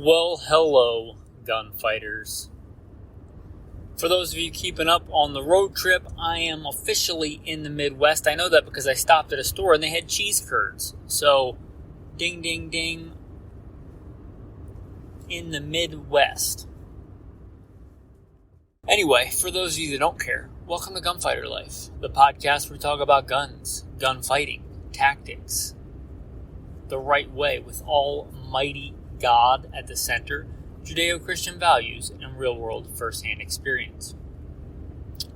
Well, hello, gunfighters. For those of you keeping up on the road trip, I am officially in the Midwest. I know that because I stopped at a store and they had cheese curds. So, ding, ding, ding, in the Midwest. Anyway, for those of you that don't care, welcome to Gunfighter Life, the podcast where we talk about guns, gunfighting, tactics, the right way with almighty God at the center, Judeo-Christian values, and real-world first-hand experience.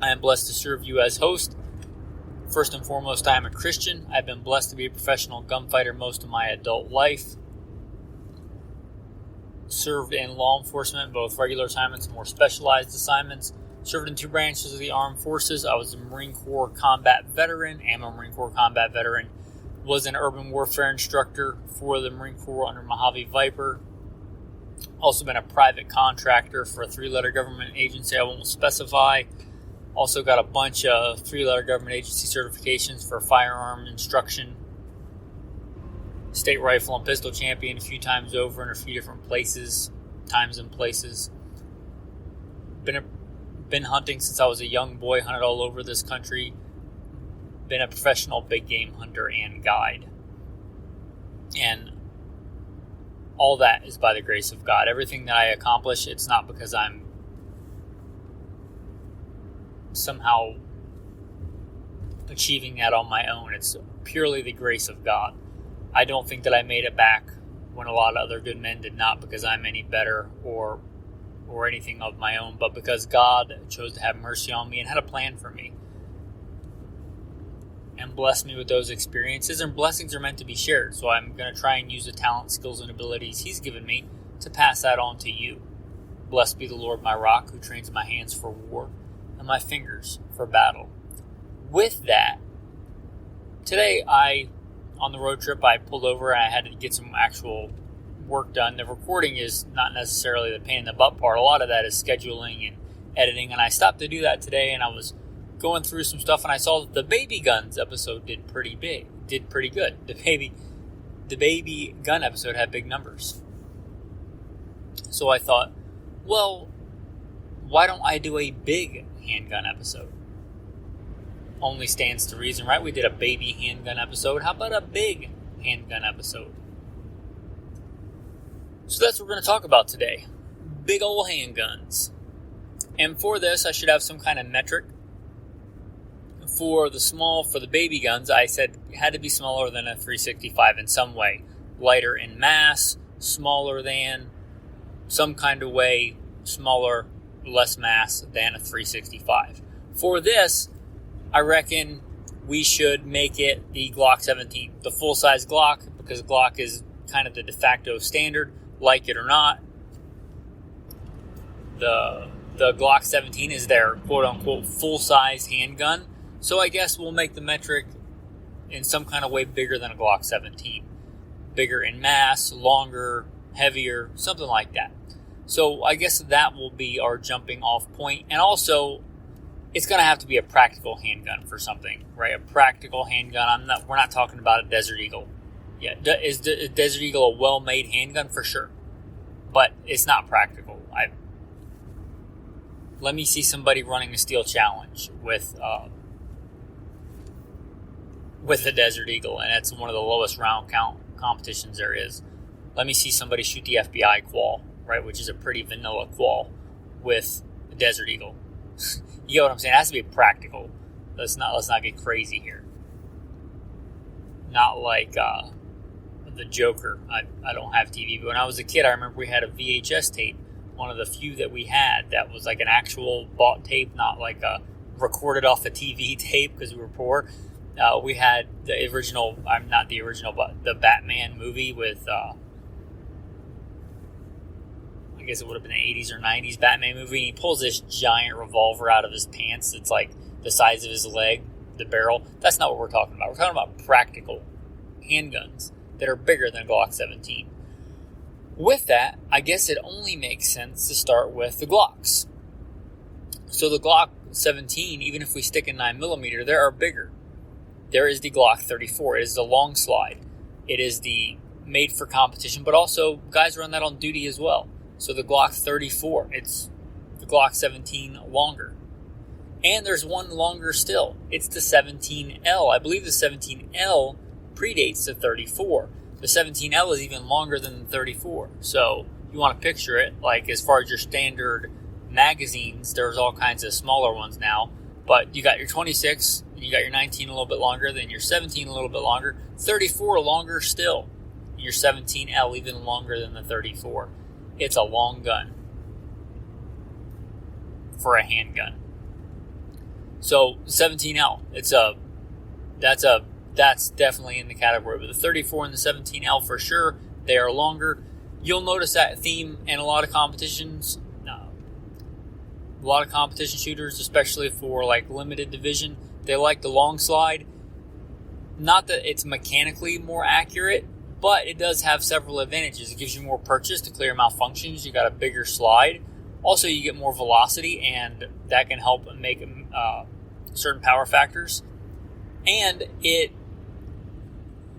I am blessed to serve you as host. First and foremost, I am a Christian. I've been blessed to be a professional gunfighter most of my adult life. Served in law enforcement, both regular assignments and more specialized assignments. Served in two branches of the armed forces. I was a Marine Corps combat veteran, am a Marine Corps combat veteran. Was an urban warfare instructor for the Marine Corps under Mojave Viper. Also been a private contractor for a three-letter government agency I won't specify. Also got a bunch of three-letter government agency certifications for firearm instruction. State rifle and pistol champion a few times over in a few different times and places. Been hunting since I was a young boy, hunted all over this country. Been a professional big game hunter and guide. And all that is by the grace of God. Everything that I accomplish, it's not because I'm somehow achieving that on my own. It's purely the grace of God. I don't think that I made it back when a lot of other good men did not because I'm any better or anything of my own, but because God chose to have mercy on me and had a plan for me. And bless me with those experiences, and blessings are meant to be shared. So I'm going to try and use the talents, skills, and abilities He's given me to pass that on to you. Blessed be the Lord my rock, who trains my hands for war and my fingers for battle. With that, today on the road trip, I pulled over and I had to get some actual work done. The recording is not necessarily the pain in the butt part. A lot of that is scheduling and editing, and I stopped to do that today, and I was going through some stuff, and I saw that the Baby Guns episode did pretty good. The baby gun episode had big numbers. So I thought, well, why don't I do a big handgun episode? Only stands to reason, right? We did a baby handgun episode. How about a big handgun episode? So that's what we're going to talk about today. Big old handguns. And for this, I should have some kind of metric. For the baby guns, I said it had to be smaller than a 365 in some way. Lighter in mass, smaller than, some kind of way, smaller, less mass than a 365. For this, I reckon we should make it the Glock 17, the full-size Glock, because Glock is kind of the de facto standard, like it or not. The Glock 17 is their quote-unquote full-size handgun. So I guess we'll make the metric in some kind of way bigger than a Glock 17. Bigger in mass, longer, heavier, something like that. So I guess that will be our jumping off point. And also, it's going to have to be a practical handgun for something, right? A practical handgun. We're not talking about a Desert Eagle. Yeah, is Desert Eagle a well-made handgun? For sure. But it's not practical. Let me see somebody running a steel challenge with the Desert Eagle, and it's one of the lowest round count competitions there is. Let me see somebody shoot the FBI qual, right, which is a pretty vanilla qual, with the Desert Eagle. You know what I'm saying? It has to be practical. Let's not get crazy here. Not like the Joker. I don't have TV, but when I was a kid, I remember we had a VHS tape, one of the few that we had that was like an actual bought tape, not like a recorded off the TV tape because we were poor. We had the original, not the original, but the Batman movie with, I guess it would have been the 80s or 90s Batman movie. And he pulls this giant revolver out of his pants. It's like the size of his leg, the barrel. That's not what we're talking about. We're talking about practical handguns that are bigger than a Glock 17. With that, I guess it only makes sense to start with the Glocks. So the Glock 17, even if we stick in 9mm, there are bigger. There is the Glock 34. It is the long slide. It is the made for competition, but also guys run that on duty as well. So the Glock 34, it's the Glock 17 longer. And there's one longer still. It's the 17L. I believe the 17L predates the 34. The 17L is even longer than the 34. So you want to picture it, like as far as your standard magazines, there's all kinds of smaller ones now. But you got your 26, and you got your 19 a little bit longer, then your 17 a little bit longer, 34 longer still. Your 17L even longer than the 34. It's a long gun for a handgun. So 17L, that's definitely in the category. But the 34 and the 17L for sure, they are longer. You'll notice that theme in a lot of competitions. A lot of competition shooters, especially for like limited division, they like the long slide. Not that it's mechanically more accurate, but it does have several advantages. It gives you more purchase to clear malfunctions. You got a bigger slide. Also, you get more velocity, and that can help make certain power factors. And it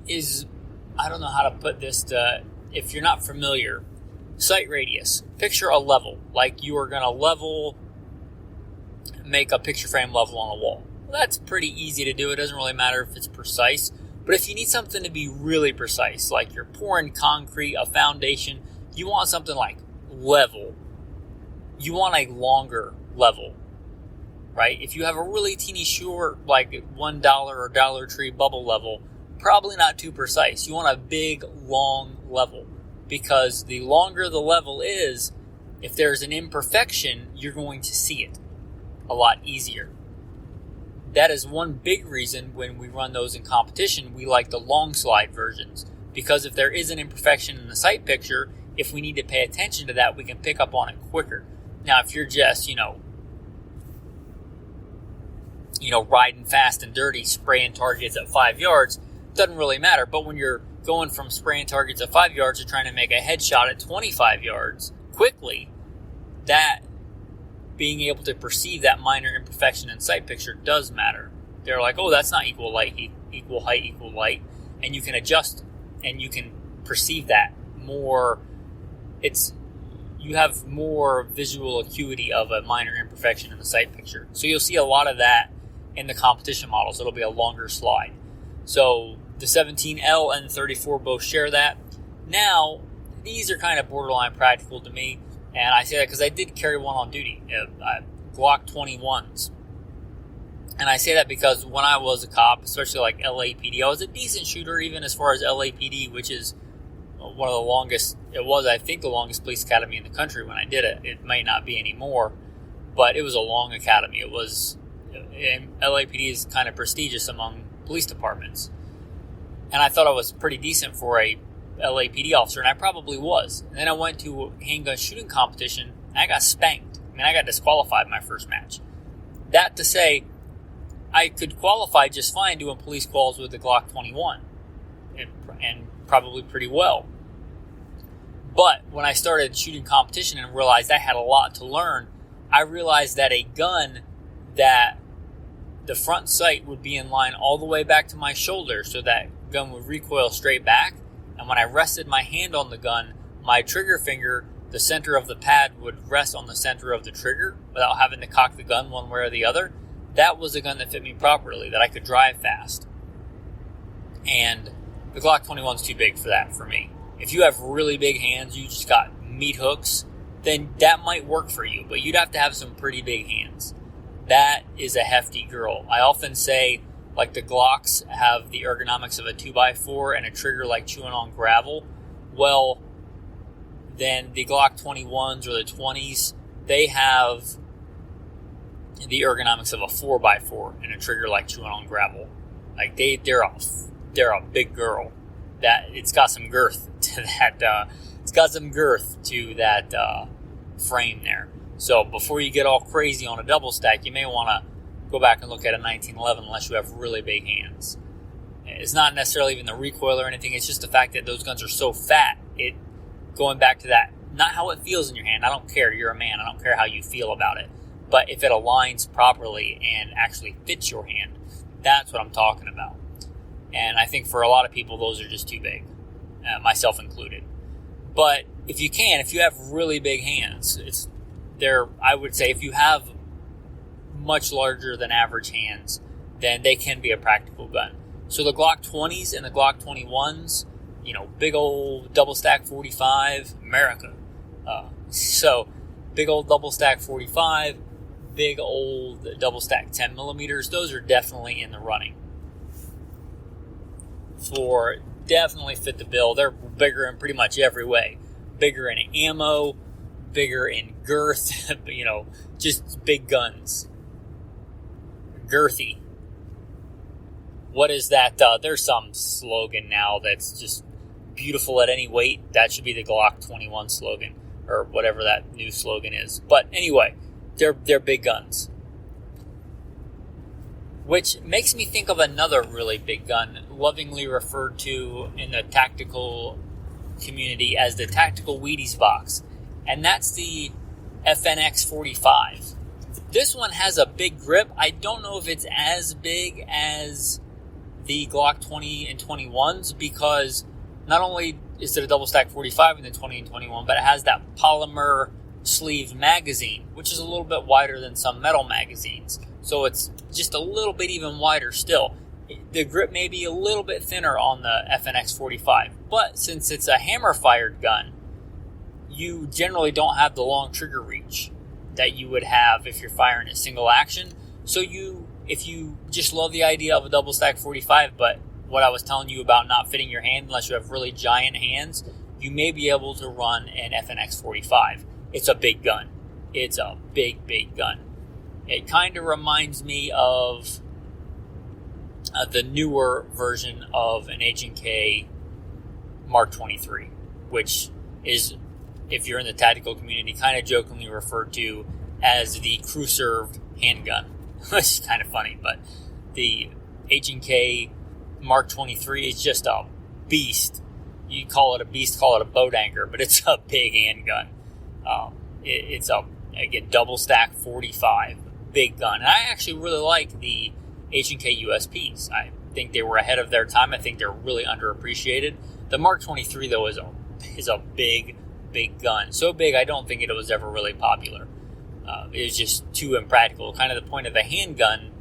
is, I don't know how to put this if you're not familiar, sight radius. Picture a level, like you are going to make a picture frame level on a wall. Well, that's pretty easy to do. It doesn't really matter if it's precise. But if you need something to be really precise, like you're pouring concrete, a foundation, you want something like level. You want a longer level, right? If you have a really teeny short, like $1 or Dollar Tree bubble level, probably not too precise. You want a big, long level, because the longer the level is, if there's an imperfection, you're going to see it a lot easier. That is one big reason when we run those in competition, we like the long slide versions. Because if there is an imperfection in the sight picture, if we need to pay attention to that, we can pick up on it quicker. Now, if you're just, riding fast and dirty, spraying targets at 5 yards, doesn't really matter. But when you're going from spraying targets at 5 yards to trying to make a headshot at 25 yards quickly, that being able to perceive that minor imperfection in sight picture does matter. They're like, oh, that's not equal height, equal light. And you can adjust and you can perceive that more. You have more visual acuity of a minor imperfection in the sight picture. So you'll see a lot of that in the competition models. It'll be a longer slide. So the 17L and the 34 both share that. Now, these are kind of borderline practical to me. And I say that because I did carry one on duty, Glock 21s. And I say that because when I was a cop, especially like LAPD, I was a decent shooter even as far as LAPD, which is one of the longest, it was, I think, the longest police academy in the country when I did it. It might not be anymore, but it was a long academy. It was, and LAPD is kind of prestigious among police departments. And I thought I was pretty decent for a LAPD officer, and I probably was. And then I went to a handgun shooting competition, and I got spanked. I got disqualified my first match. That to say, I could qualify just fine doing police calls with the Glock 21, and probably pretty well. But when I started shooting competition and realized I had a lot to learn, I realized that a gun that the front sight would be in line all the way back to my shoulder, so that gun would recoil straight back. And when I rested my hand on the gun, my trigger finger, the center of the pad, would rest on the center of the trigger without having to cock the gun one way or the other. That was a gun that fit me properly, that I could drive fast. And the Glock 21's too big for that for me. If you have really big hands, you just got meat hooks, then that might work for you, but you'd have to have some pretty big hands. That is a hefty girl. I often say, like, the Glocks have the ergonomics of a 2x4 and a trigger like chewing on gravel. Well, then the Glock 21s or the 20s, they have the ergonomics of a 4x4 and a trigger like chewing on gravel. Like, they're a big girl. That it's got some girth to that. It's got some girth to that frame there. So before you get all crazy on a double stack, you may want to go back and look at a 1911 unless you have really big hands. It's not necessarily even the recoil or anything. It's just the fact that those guns are so fat. Going back to that, not how it feels in your hand. I don't care. You're a man. I don't care how you feel about it. But if it aligns properly and actually fits your hand, that's what I'm talking about. And I think for a lot of people, those are just too big. myself included. But if you have really big hands, I would say if you have much larger than average hands, then they can be a practical gun. So the Glock 20s and the Glock 21s, big old double stack 45, America. So big old double stack 45, big old double stack 10 millimeters, those are definitely in the running. Definitely fit the bill. They're bigger in pretty much every way. Bigger in ammo, bigger in girth, just big guns. Girthy. What is that? There's some slogan now that's just beautiful at any weight. That should be the Glock 21 slogan, or whatever that new slogan is. But anyway, they're big guns. Which makes me think of another really big gun, lovingly referred to in the tactical community as the Tactical Wheaties box. And that's the FNX 45. This one has a big grip. I don't know if it's as big as the Glock 20 and 21s, because not only is it a double stack 45 in the 20 and 21, but it has that polymer sleeve magazine, which is a little bit wider than some metal magazines. So it's just a little bit even wider still. The grip may be a little bit thinner on the FNX 45, but since it's a hammer-fired gun, you generally don't have the long trigger reach that you would have if you're firing a single action. So if you just love the idea of a double stack 45, but what I was telling you about not fitting your hand unless you have really giant hands, you may be able to run an FNX 45. It's a big gun. It's a big, big gun. It kind of reminds me of the newer version of an H&K Mark 23, which is, if you're in the tactical community, kind of jokingly referred to as the crew-served handgun, which is kind of funny. But the H&K Mark 23 is just a beast. You call it a beast, call it a boat anchor, but it's a big handgun. It's again, double stack 45. Big gun. And I actually really like the H&K USPs. I think they were ahead of their time. I think they're really underappreciated. The Mark 23, though, is a big, big gun. So big, I don't think it was ever really popular. It was just too impractical. Kind of the point of a handgun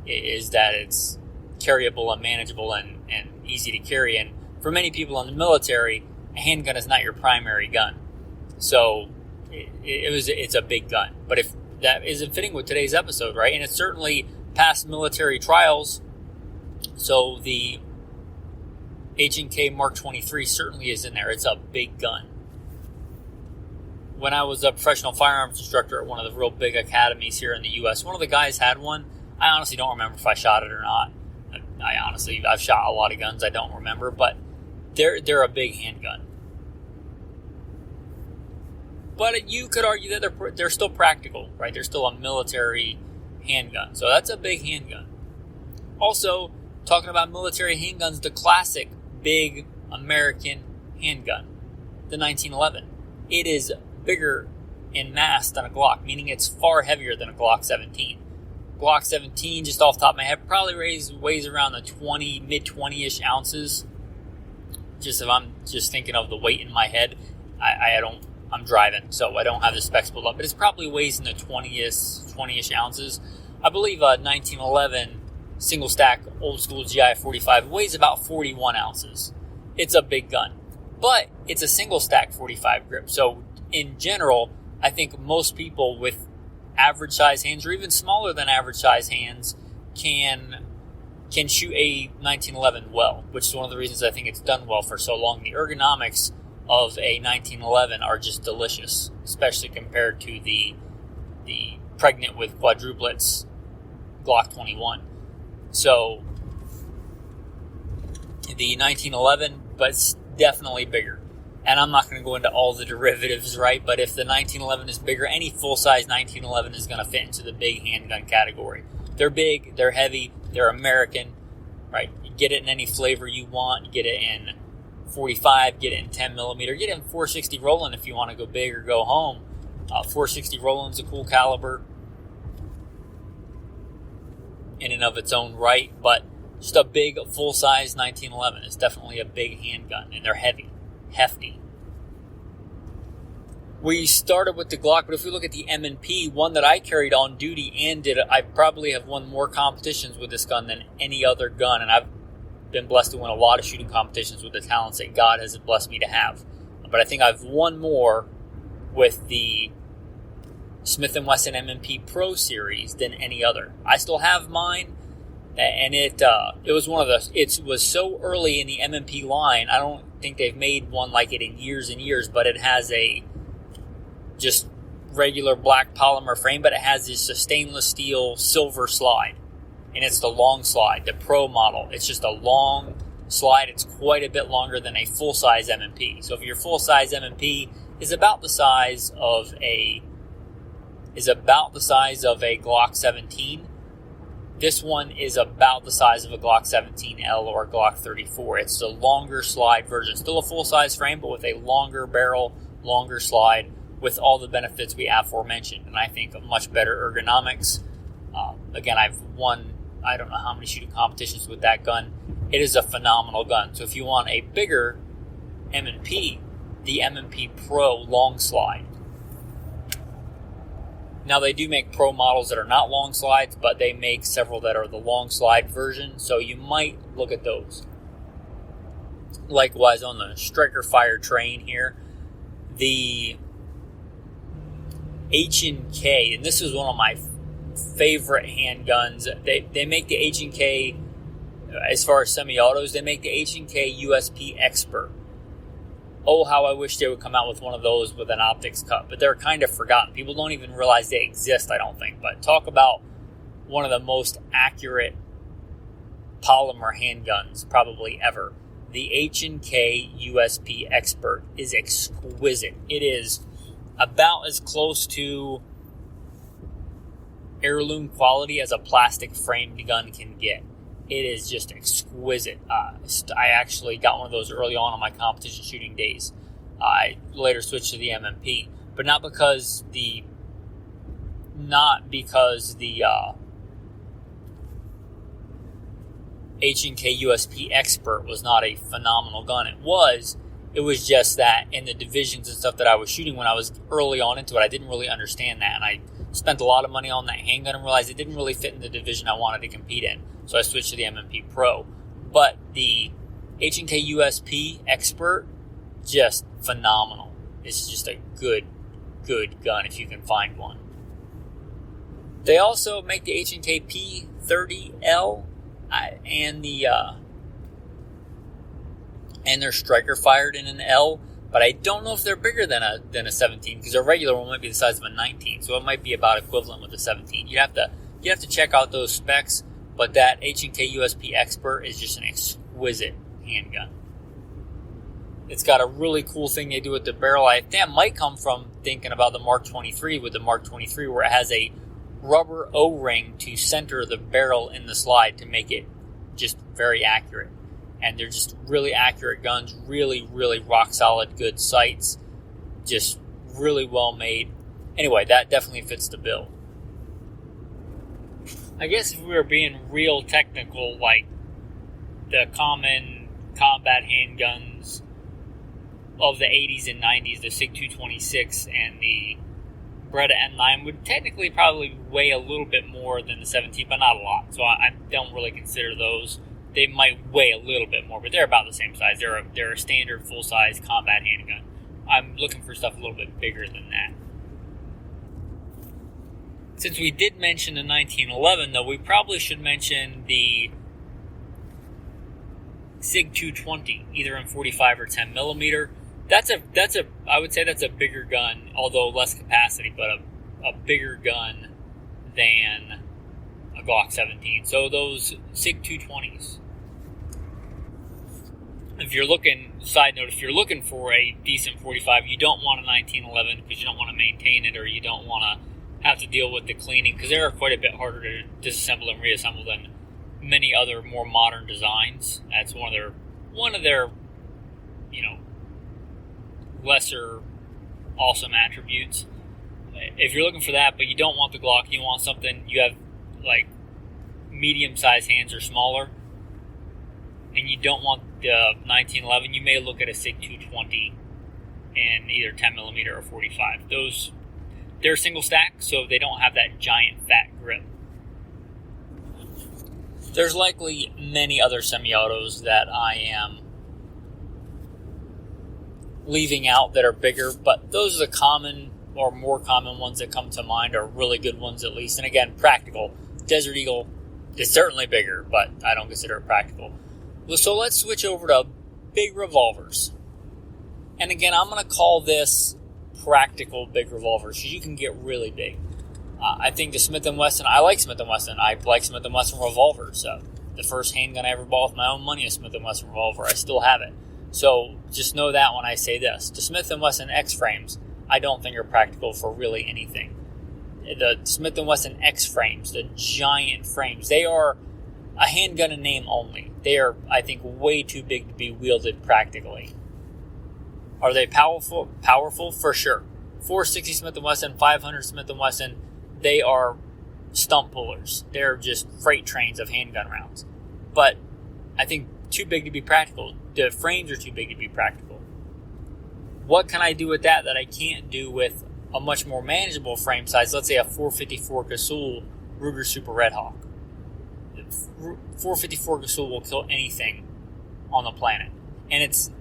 is that it's carryable and manageable and easy to carry. And for many people in the military, a handgun is not your primary gun. So it's a big gun. But if that isn't fitting with today's episode, right? And it's certainly passed military trials. So the H&K Mark 23 certainly is in there. It's a big gun. When I was a professional firearms instructor at one of the real big academies here in the U.S., one of the guys had one. I honestly don't remember if I shot it or not. I've shot a lot of guns. I don't remember, but they're a big handgun. But you could argue that they're still practical, right? They're still a military handgun. So that's a big handgun. Also, talking about military handguns, the classic big American handgun, the 1911. It is bigger in mass than a Glock, meaning it's far heavier than a Glock 17. Glock 17, just off the top of my head, probably weighs around the mid-20-ish ounces. Just if I'm just thinking of the weight in my head, I'm driving, so I don't have the specs pulled up, but it probably weighs in the 20-ish ounces. I believe a 1911 single stack old school GI 45 weighs about 41 ounces. It's a big gun, but it's a single stack 45 grip. So in general, I think most people with average size hands or even smaller than average size hands can shoot a 1911 well, which is one of the reasons I think it's done well for so long. The ergonomics of a 1911 are just delicious, especially compared to the pregnant with quadruplets Glock 21. So the 1911, but it's definitely bigger. And I'm not going to go into all the derivatives, right? But if the 1911 is bigger, any full-size 1911 is going to fit into the big handgun category. They're big, they're heavy, they're American, right? You get it in any flavor you want. You get it in 45, get it in 10 millimeter, get it in 460 Roland if you want to go big or go home. 460 Roland's a cool caliber in and of its own right, but Just a big, full-size 1911. It's definitely a big handgun, and they're heavy, hefty. We started with the Glock, but if we look at the M&P, one that I carried on duty and I probably have won more competitions with this gun than any other gun, and I've been blessed to win a lot of shooting competitions with the talents that God has blessed me to have. But I think I've won more with the Smith & Wesson M&P Pro Series than any other. I still have mine, and it was one of the. It was so early in the M&P line. I don't think they've made one like it in years and years. But it has a just regular black polymer frame, but it has this stainless steel silver slide, and it's the long slide, the Pro model. It's just a long slide. It's quite a bit longer than a full size M&P. So if your full size M&P is about the size of a Glock 17. This one is about the size of a Glock 17L or a Glock 34. It's the longer slide version. Still a full-size frame, but with a longer barrel, longer slide, with all the benefits we aforementioned. And I think a much better ergonomics. Again, I've won, I don't know how many shooting competitions with that gun. It is a phenomenal gun. So if you want a bigger M&P, the M&P Pro long slide. Now, they do make Pro models that are not long slides, but they make several that are the long slide version, so you might look at those. Likewise, on the Striker Fire train here, the H&K, and this is one of my favorite handguns. They make the H&K, as far as semi-autos, they make the H&K USP Expert. Oh, how I wish they would come out with one of those with an optics cut. But they're kind of forgotten. People don't even realize they exist, I don't think. But talk about one of the most accurate polymer handguns probably ever. The H&K USP Expert is exquisite. It is about as close to heirloom quality as a plastic framed gun can get. It is just exquisite. I actually got one of those early on my competition shooting days. I later switched to the M&P, but not because the H&K USP Expert was not a phenomenal gun. It was just that in the divisions and stuff that I was shooting when I was early on into it, I didn't really understand that, and I spent a lot of money on that handgun and realized it didn't really fit in the division I wanted to compete in. So I switched to the M&P Pro. But the H&K USP Expert, just phenomenal. It's just a good gun if you can find one. They also make the H&K P30L and they're striker fired in an L. But I don't know if they're bigger than a 17 because a regular one might be the size of a 19, so it might be about equivalent with a 17. You have to check out those specs. But that H&K USP Expert is just an exquisite handgun. It's got a really cool thing they do with the barrel. I think that might come from thinking about the Mark 23 with the Mark 23 where it has a rubber O-ring to center the barrel in the slide to make it just very accurate. And they're just really accurate guns, really, really rock solid, good sights, just really well made. Anyway, that definitely fits the bill. I guess if we were being real technical, like the common combat handguns of the 80s and 90s, the SIG 226 and the Beretta M9 would technically probably weigh a little bit more than the 17, but not a lot. So I don't really consider those. They might weigh a little bit more, but they're about the same size. They're a standard full-size combat handgun. I'm looking for stuff a little bit bigger than that. Since we did mention the 1911, though, we probably should mention the SIG 220, either in 45 or 10 millimeter. I would say that's a bigger gun, although less capacity, but a bigger gun than a Glock 17. So those SIG 220s. If you're looking for a decent 45, you don't want a 1911 because you don't want to maintain it, or you don't want to have to deal with the cleaning, because they are quite a bit harder to disassemble and reassemble than many other more modern designs. That's one of their lesser awesome attributes. If you're looking for that, but you don't want the Glock, you want something, you have like medium-sized hands or smaller, and you don't want the 1911, you may look at a SIG 220 in either 10mm or 45. They're single stack, so they don't have that giant fat grip. There's likely many other semi-autos that I am leaving out that are bigger, but those are the common or more common ones that come to mind, are really good ones at least. And again, practical. Desert Eagle is certainly bigger, but I don't consider it practical. So let's switch over to big revolvers. And again, I'm going to call this practical big revolvers, because you can get really big. I think the Smith & Wesson, I like Smith & Wesson. I like Smith & Wesson revolvers. The first handgun I ever bought with my own money is Smith & Wesson revolver. I still have it. So just know that when I say this. The Smith & Wesson X-frames, I don't think are practical for really anything. The Smith & Wesson X-frames, the giant frames, they are a handgun in name only. They are, I think, way too big to be wielded practically. Are they powerful? Powerful, for sure. 460 Smith & Wesson, 500 Smith & Wesson, they are stump pullers. They're just freight trains of handgun rounds. But I think too big to be practical. The frames are too big to be practical. What can I do with that I can't do with a much more manageable frame size? Let's say a 454 Casull Ruger Super Red Hawk. 454 Casull will kill anything on the planet. And it's,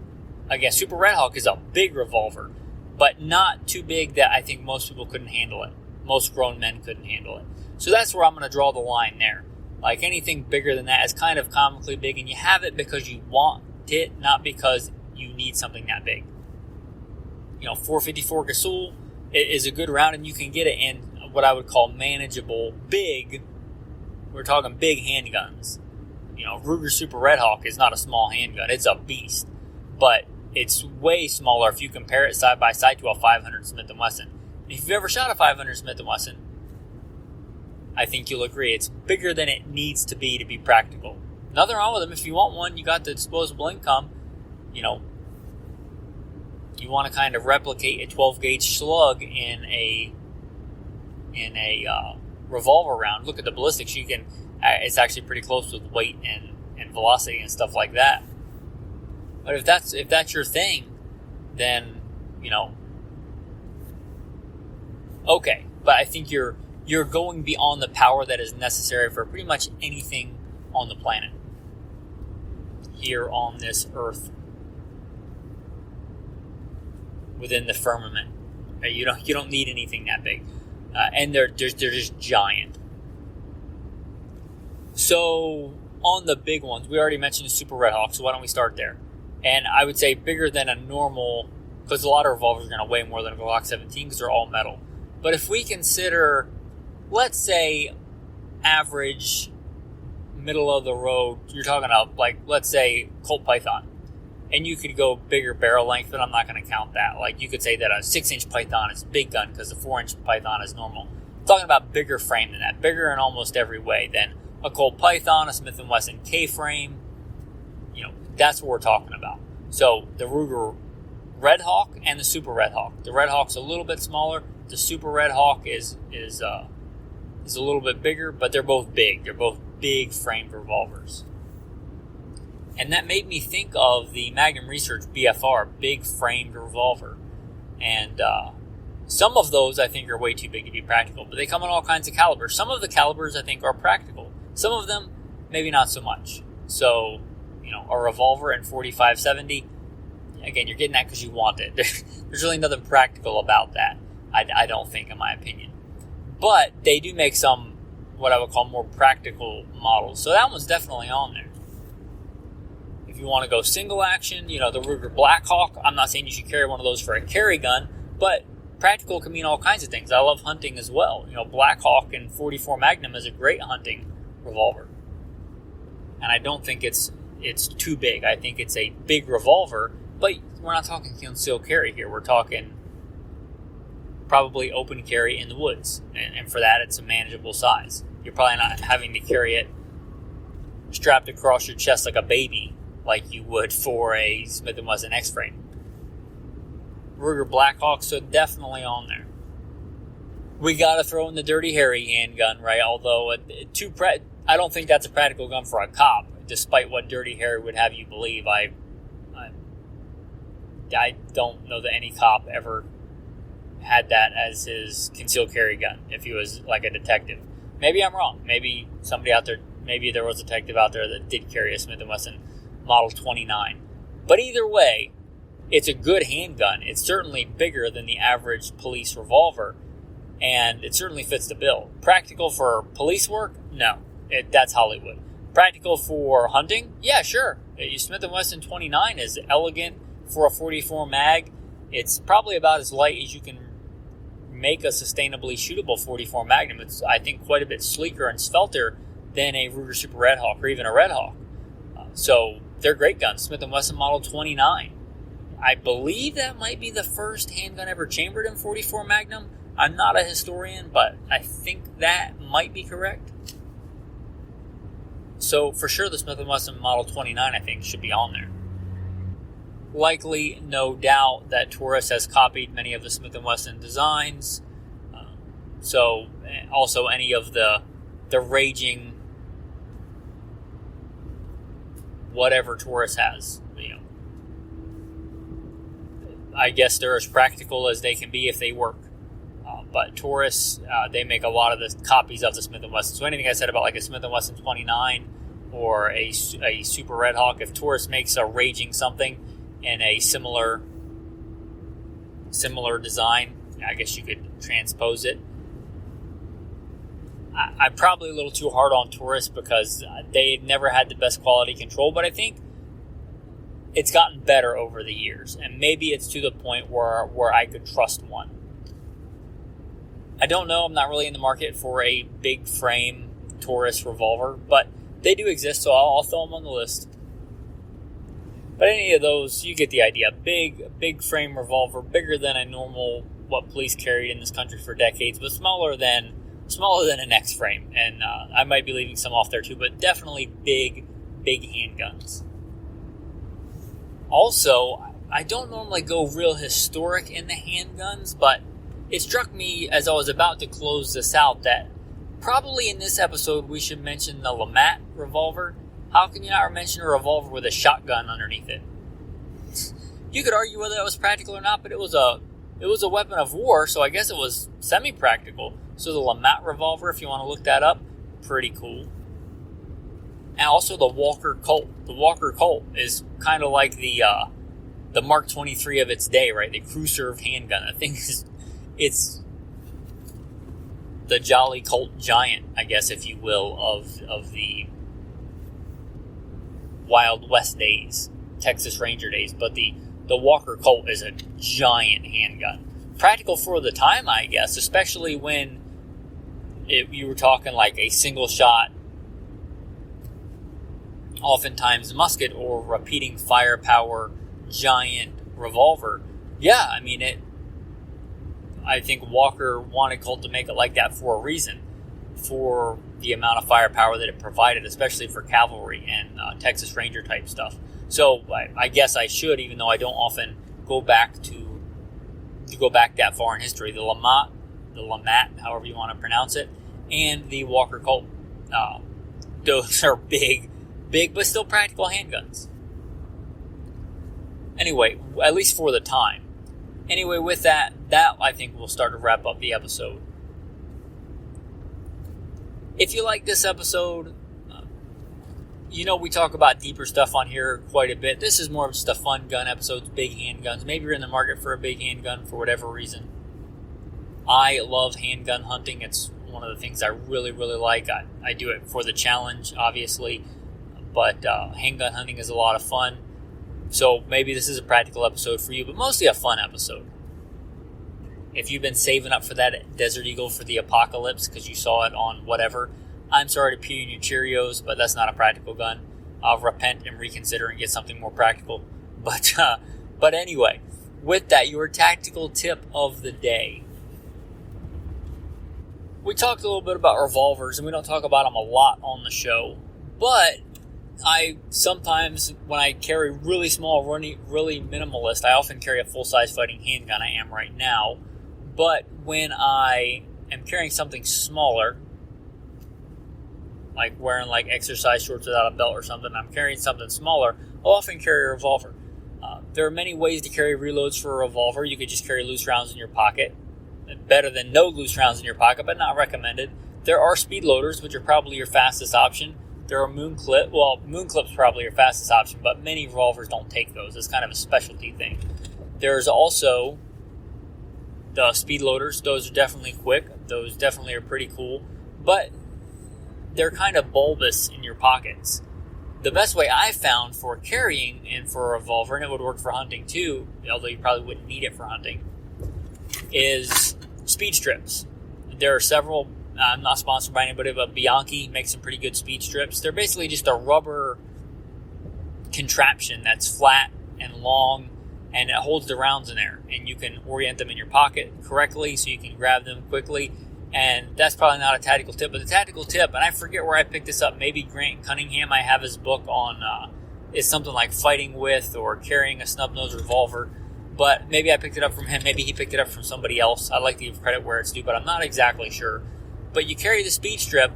again, Super Red Hawk is a big revolver, but not too big that I think most people couldn't handle it. Most grown men couldn't handle it. So that's where I'm going to draw the line there. Like, anything bigger than that is kind of comically big, and you have it because you want it, not because you need something that big. 454 Casull is a good round, and you can get it in what I would call manageable, big. We're talking big handguns. Ruger Super Red Hawk is not a small handgun. It's a beast. But it's way smaller if you compare it side by side to a 500 Smith & Wesson. And if you've ever shot a 500 Smith & Wesson, I think you'll agree it's bigger than it needs to be practical. Nothing wrong with them. If you want one, you got the disposable income. You want to kind of replicate a 12 gauge slug in a revolver round. Look at the ballistics. You can. It's actually pretty close with weight and velocity and stuff like that. But if that's your thing, then okay. But I think you're going beyond the power that is necessary for pretty much anything on the planet here on this earth, within the firmament. Right? You don't need anything that big, and they're just giant. So on the big ones, we already mentioned the Super Red Hawk. So why don't we start there? And I would say bigger than a normal, because a lot of revolvers are going to weigh more than a Glock 17 because they're all metal. But if we consider, let's say, average, middle of the road, you're talking about, like, let's say Colt Python. And you could go bigger barrel length, but I'm not going to count that. Like, you could say that a 6-inch Python is a big gun because the 4-inch Python is normal. I'm talking about bigger frame than that, bigger in almost every way than a Colt Python, a Smith & Wesson K-frame. That's what we're talking about. So the Ruger Red Hawk and the Super Red Hawk. The Red Hawk's a little bit smaller. The Super Red Hawk is a little bit bigger, but they're both big. They're both big framed revolvers. And that made me think of the Magnum Research BFR, big framed revolver. And some of those I think are way too big to be practical, but they come in all kinds of calibers. Some of the calibers I think are practical. Some of them, maybe not so much. So, a revolver in 45-70, again, you're getting that because you want it. There's really nothing practical about that, I don't think, in my opinion. But they do make some, what I would call, more practical models. So that one's definitely on there. If you want to go single action, the Ruger Blackhawk, I'm not saying you should carry one of those for a carry gun, but practical can mean all kinds of things. I love hunting as well. Blackhawk and 44 Magnum is a great hunting revolver. And I don't think it's too big. I think it's a big revolver, but we're not talking concealed carry here. We're talking probably open carry in the woods. And for that, it's a manageable size. You're probably not having to carry it strapped across your chest like a baby, like you would for a Smith & Wesson X-frame. Ruger Blackhawk, so definitely on there. We got to throw in the Dirty Harry handgun, right? Although I don't think that's a practical gun for a cop. despite what Dirty Harry would have you believe, I don't know that any cop ever had that as his concealed carry gun if he was like a detective. Maybe I'm wrong. Maybe somebody out there, maybe there was a detective out there that did carry a Smith & Wesson Model 29. But either way, it's a good handgun. It's certainly bigger than the average police revolver, and it certainly fits the bill. Practical for police work? No. That's Hollywood. Practical for hunting? Yeah, sure. A Smith & Wesson 29 is elegant for a 44 mag. It's probably about as light as you can make a sustainably shootable 44 Magnum. It's, I think, quite a bit sleeker and svelter than a Ruger Super Red Hawk or even a Red Hawk. So they're great guns. Smith & Wesson Model 29. I believe that might be the first handgun ever chambered in 44 Magnum. I'm not a historian, but I think that might be correct. So for sure the Smith & Wesson Model 29, I think, should be on there. Likely, no doubt, that Taurus has copied many of the Smith & Wesson designs. So also any of the raging whatever Taurus has. I guess they're as practical as they can be if they work. But Taurus, they make a lot of the copies of the Smith & Wesson. So anything I said about like a Smith & Wesson 29 or a Super Red Hawk, if Taurus makes a raging something in a similar design, I guess you could transpose it. I'm probably a little too hard on Taurus because they've never had the best quality control, but I think it's gotten better over the years, and maybe it's to the point where I could trust one. I don't know. I'm not really in the market for a big frame Taurus revolver, but they do exist, so I'll throw them on the list. But any of those, you get the idea. Big frame revolver, bigger than a normal what police carried in this country for decades, but smaller than an X frame. And I might be leaving some off there too, but definitely big handguns. Also, I don't normally go real historic in the handguns, but it struck me as I was about to close this out that probably in this episode we should mention the LeMat revolver. How can you not mention a revolver with a shotgun underneath it? You could argue whether that was practical or not, but it was a weapon of war, so I guess it was semi-practical. So the LeMat revolver, if you want to look that up, pretty cool. And also the Walker Colt. The Walker Colt is kind of like the Mark 23 of its day, right? The crew-served handgun. I think it's the Jolly Colt Giant, I guess, if you will, of the Wild West days, Texas Ranger days. But the Walker Colt is a giant handgun. Practical for the time, I guess, especially when you were talking like a single shot, oftentimes musket or repeating firepower giant revolver. Yeah, I mean I think Walker wanted Colt to make it like that for a reason, for the amount of firepower that it provided, especially for cavalry and Texas Ranger type stuff. So I guess I should, even though I don't often go back that far in history. The LeMat, however you want to pronounce it, and the Walker Colt. Those are big, but still practical handguns. Anyway, at least for the time. Anyway, with that I think we'll start to wrap up the episode. If you like this episode, we talk about deeper stuff on here quite a bit. This is more of just a fun gun episode, big handguns. Maybe you're in the market for a big handgun for whatever reason. I love handgun hunting. It's one of the things I really, really like. I do it for the challenge, obviously, but handgun hunting is a lot of fun. So maybe this is a practical episode for you, but mostly a fun episode. If you've been saving up for that Desert Eagle for the apocalypse because you saw it on whatever, I'm sorry to pew in your Cheerios, but that's not a practical gun. I'll repent and reconsider and get something more practical. But anyway, with that, your tactical tip of the day. We talked a little bit about revolvers, and we don't talk about them a lot on the show, but I sometimes, when I carry really small, really minimalist, I often carry a full-size fighting handgun. I am right now. But when I am carrying something smaller, like wearing like exercise shorts without a belt or something, I'm carrying something smaller, I'll often carry a revolver. There are many ways to carry reloads for a revolver. You could just carry loose rounds in your pocket. Better than no loose rounds in your pocket, but not recommended. There are speed loaders, which are probably your fastest option. There are moon clips probably your fastest option, but many revolvers don't take those. It's kind of a specialty thing. There's also the speed loaders. Those are definitely quick. Those definitely are pretty cool, but they're kind of bulbous in your pockets. The best way I found for carrying and for a revolver, and it would work for hunting too, although you probably wouldn't need it for hunting, is speed strips. There are several. I'm not sponsored by anybody, but Bianchi makes some pretty good speed strips. They're basically just a rubber contraption that's flat and long, and it holds the rounds in there. And you can orient them in your pocket correctly so you can grab them quickly. And that's probably not a tactical tip, but the tactical tip, and I forget where I picked this up, maybe Grant Cunningham, I have his book on, is something like fighting with or carrying a snub-nosed revolver. But maybe I picked it up from him, maybe he picked it up from somebody else. I'd like to give credit where it's due, but I'm not exactly sure. But you carry the speed strip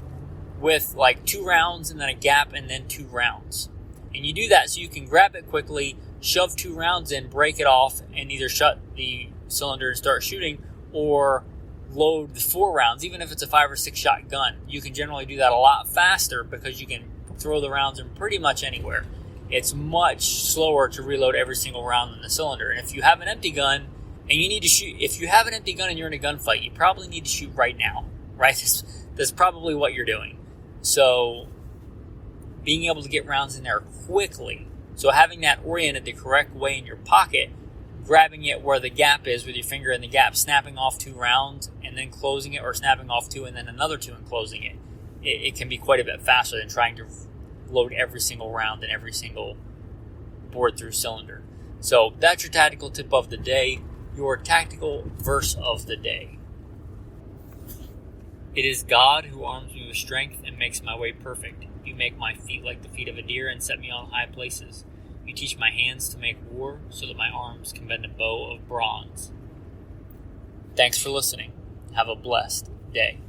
with like 2 rounds and then a gap and then 2 rounds. And you do that so you can grab it quickly, shove 2 rounds in, break it off, and either shut the cylinder and start shooting, or load the 4 rounds. Even if it's a 5 or 6 shot gun, you can generally do that a lot faster because you can throw the rounds in pretty much anywhere. It's much slower to reload every single round than the cylinder. And if you have an empty gun and you need to shoot, if you have an empty gun and you're in a gunfight, you probably need to shoot right now, right? That's probably what you're doing. So being able to get rounds in there quickly, so having that oriented the correct way in your pocket, grabbing it where the gap is with your finger in the gap, snapping off 2 rounds and then closing it, or snapping off 2 and then another 2 and closing it. It can be quite a bit faster than trying to load every single round in every single bored through cylinder. So that's your tactical tip of the day, your tactical verse of the day. It is God who arms me with strength and makes my way perfect. You make my feet like the feet of a deer and set me on high places. You teach my hands to make war so that my arms can bend a bow of bronze. Thanks for listening. Have a blessed day.